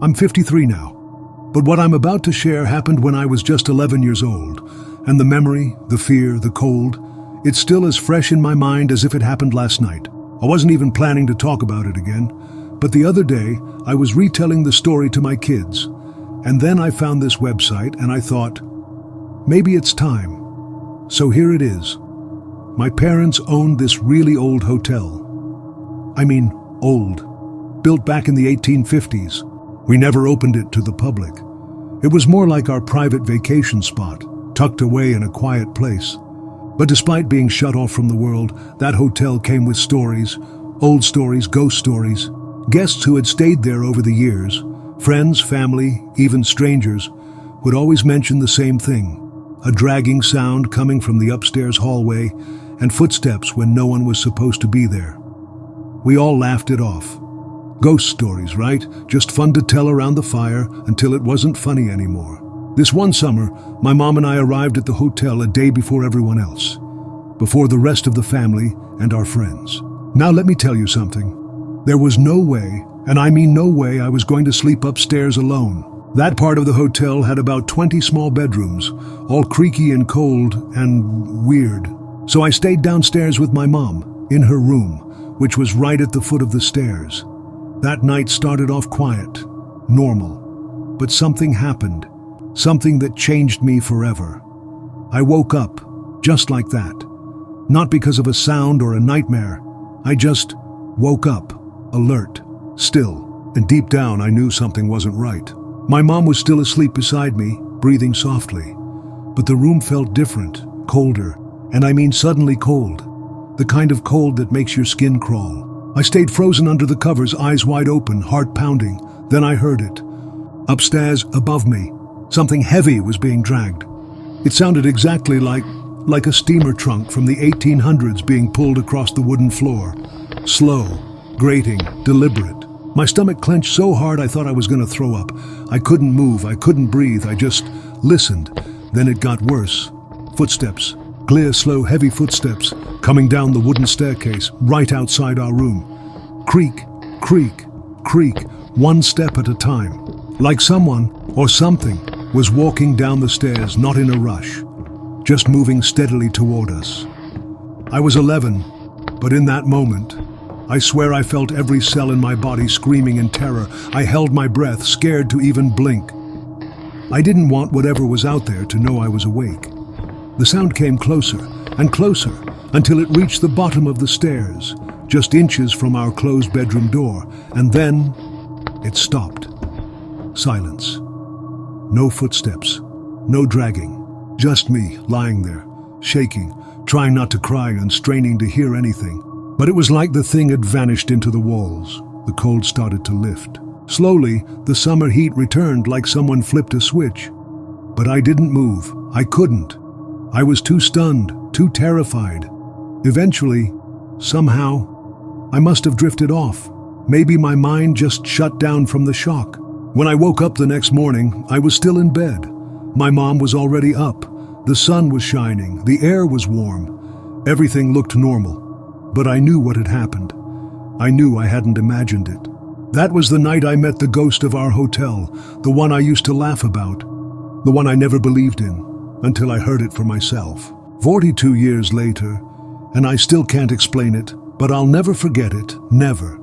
I'm 53 now, but what I'm about to share happened when I was just 11 years old, and the memory, the fear, the cold, it's still as fresh in my mind as if it happened last night. I wasn't even planning to talk about it again, but the other day I was retelling the story to my kids, and then I found this website and I thought, maybe it's time. So here it is. My parents owned this really old hotel. I mean, old. Built back in the 1850s. We never opened it to the public. It was more like our private vacation spot, tucked away in a quiet place. But despite being shut off from the world, that hotel came with stories, old stories, ghost stories. Guests who had stayed there over the years, friends, family, even strangers, would always mention the same thing. A dragging sound coming from the upstairs hallway and footsteps when no one was supposed to be there. We all laughed it off. Ghost stories, right? Just fun to tell around the fire until it wasn't funny anymore. This one summer, my mom and I arrived at the hotel a day before everyone else, before the rest of the family and our friends. Now let me tell you something. There was no way, and I mean no way, I was going to sleep upstairs alone. That part of the hotel had about 20 small bedrooms, all creaky and cold and weird. So I stayed downstairs with my mom, in her room, which was right at the foot of the stairs. That night started off quiet, normal, but something happened, something that changed me forever. I woke up, just like that. Not because of a sound or a nightmare. I just woke up, alert, still, and deep down I knew something wasn't right. My mom was still asleep beside me, breathing softly. But the room felt different, colder, and I mean suddenly cold. The kind of cold that makes your skin crawl. I stayed frozen under the covers, eyes wide open, heart pounding. Then I heard it. Upstairs, above me, something heavy was being dragged. It sounded exactly like a steamer trunk from the 1800s being pulled across the wooden floor. Slow, grating, deliberate. My stomach clenched so hard I thought I was going to throw up. I couldn't move, I couldn't breathe, I just listened. Then it got worse. Footsteps. Clear, slow, heavy footsteps coming down the wooden staircase right outside our room. Creak, creak, creak, one step at a time. Like someone or something was walking down the stairs, not in a rush, just moving steadily toward us. I was 11, but in that moment, I swear I felt every cell in my body screaming in terror. I held my breath, scared to even blink. I didn't want whatever was out there to know I was awake. The sound came closer and closer until it reached the bottom of the stairs, just inches from our closed bedroom door, and then it stopped. Silence. No footsteps, no dragging, just me lying there, shaking, trying not to cry and straining to hear anything. But it was like the thing had vanished into the walls. The cold started to lift. Slowly, the summer heat returned like someone flipped a switch. But I didn't move. I couldn't. I was too stunned, too terrified. Eventually, somehow, I must have drifted off. Maybe my mind just shut down from the shock. When I woke up the next morning, I was still in bed. My mom was already up. The sun was shining. The air was warm. Everything looked normal. But I knew what had happened. I knew I hadn't imagined it. That was the night I met the ghost of our hotel, the one I used to laugh about, the one I never believed in, until I heard it for myself. 42 years later, and I still can't explain it, but I'll never forget it, never.